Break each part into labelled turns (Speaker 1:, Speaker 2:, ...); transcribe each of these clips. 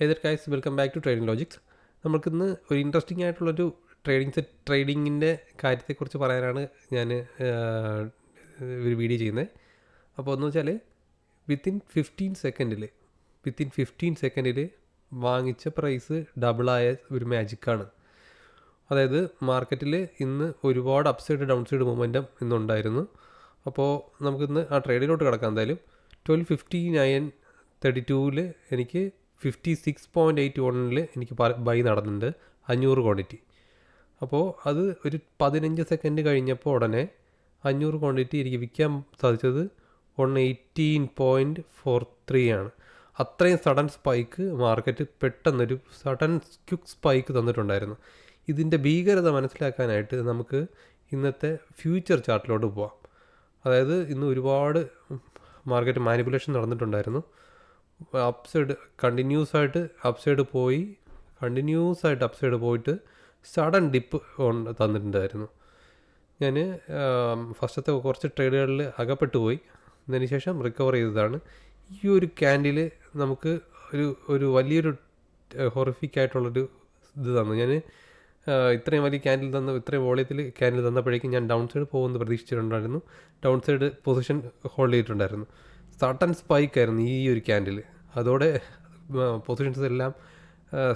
Speaker 1: Hey there guys, welcome back to Trading Logics. നമുക്കിന്ന് ഒരു interesting ആയിട്ടുള്ളൊരു ട്രേഡിങ്ങിൻ്റെ കാര്യത്തെക്കുറിച്ച് പറയാനാണ് ഞാൻ ഒരു വീഡിയോ ചെയ്യുന്നത്. അപ്പോൾ എന്ന് വെച്ചാൽ വിത്തിൻ 15 സെക്കൻഡിൽ വാങ്ങിച്ച പ്രൈസ് ഡബിളായ ഒരു മാജിക്കാണ്. അതായത് മാർക്കറ്റിൽ ഇന്ന് ഒരുപാട് അപ്സൈഡ് ഡൗൺ സൈഡ് മൊമെൻറ്റം ഇന്നുണ്ടായിരുന്നു. അപ്പോൾ നമുക്കിന്ന് ആ ട്രേഡിലോട്ട് കിടക്കാം. എന്തായാലും 12:59:32 എനിക്ക് 56.81 എനിക്ക് ബൈ നടന്നിട്ടുണ്ട് 500 ക്വാണ്ടിറ്റി. അപ്പോൾ അത് ഒരു 15 സെക്കൻഡ് കഴിഞ്ഞപ്പോൾ ഉടനെ 500 ക്വാണ്ടിറ്റി എനിക്ക് വിൽക്കാൻ സാധിച്ചത് 118.43 ആണ്. അത്രയും സഡൻ സ്പൈക്ക് മാർക്കറ്റ് പെട്ടെന്നൊരു സഡൻ ക്വിക്ക് സ്പൈക്ക് തന്നിട്ടുണ്ടായിരുന്നു. ഇതിൻ്റെ ഭീകരത മനസ്സിലാക്കാനായിട്ട് നമുക്ക് ഇന്നത്തെ ഫ്യൂച്ചർ ചാർട്ടിലോട്ട് പോവാം. അതായത് ഇന്ന് ഒരുപാട് മാർക്കറ്റ് മാനിപ്പുലേഷൻ നടന്നിട്ടുണ്ടായിരുന്നു. കണ്ടിന്യൂസ് ആയിട്ട് അപ്സൈഡ് പോയിട്ട് സഡൻ ഡിപ്പ് തന്നിട്ടുണ്ടായിരുന്നു. ഞാൻ ഫസ്റ്റത്തെ കുറച്ച് ട്രേഡുകളിൽ അകപ്പെട്ടു പോയി. അതിനുശേഷം റിക്കവർ ചെയ്തതാണ്. ഈ ഒരു ക്യാൻഡിൽ നമുക്ക് ഒരു വലിയൊരു ഹൊറിഫിക് ആയിട്ടുള്ളൊരു ഇത് തന്നു. ഞാൻ ഇത്രയും വലിയ ക്യാൻഡിൽ ഇത്രയും വോളിയത്തിൽ ക്യാൻഡിൽ തന്നപ്പോഴേക്കും ഞാൻ ഡൗൺ സൈഡ് പോകുമെന്ന് പ്രതീക്ഷിച്ചിട്ടുണ്ടായിരുന്നു. ഡൗൺ സൈഡ് പൊസിഷൻ ഹോൾഡ് ചെയ്തിട്ടുണ്ടായിരുന്നു. സഡൻ സ്പൈക്കായിരുന്നു ഈ ഒരു ക്യാൻഡിൽ. അതോടെ പൊസിഷൻസ് എല്ലാം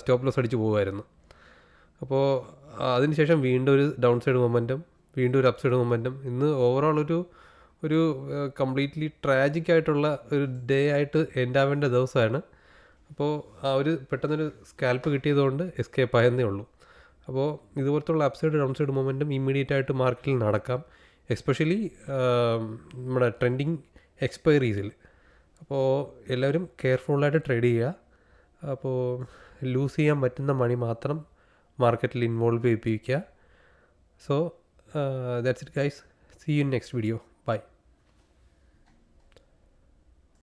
Speaker 1: സ്റ്റോപ്പ് ലോസ് അടിച്ച് പോകുമായിരുന്നു. അപ്പോൾ അതിനുശേഷം വീണ്ടും ഒരു ഡൗൺ സൈഡ് മൊമെൻറ്റം, വീണ്ടും ഒരു അപ്പ് സൈഡ് മൊമെൻറ്റം. ഇന്ന് ഓവറോൾ ഒരു കംപ്ലീറ്റ്ലി ട്രാജിക് ആയിട്ടുള്ള ഒരു ഡേ ആയിട്ട് എൻഡ് ആവേണ്ട ദിവസമാണ്. അപ്പോൾ ആ ഒരു പെട്ടെന്നൊരു സ്കാൽപ്പ് കിട്ടിയതുകൊണ്ട് എസ്കേപ്പ് ആയെന്നേ ഉള്ളൂ. അപ്പോൾ ഇതുപോലത്തുള്ള up side down side momentum immediate ആയിട്ട് മാർക്കറ്റിൽ നടക്കാം, എസ്പെഷ്യലി നമ്മുടെ ട്രെൻഡിങ് എക്സ്പയറീസിൽ. അപ്പോൾ എല്ലാവരും കെയർഫുള്ളായിട്ട് ട്രേഡ് ചെയ്യുക. അപ്പോൾ ലൂസ് ചെയ്യാൻ പറ്റുന്ന മണി മാത്രം മാർക്കറ്റിൽ ഇൻവോൾവ് ചെയ്യിപ്പിക്കുക. So that's it guys. See you in next video. By.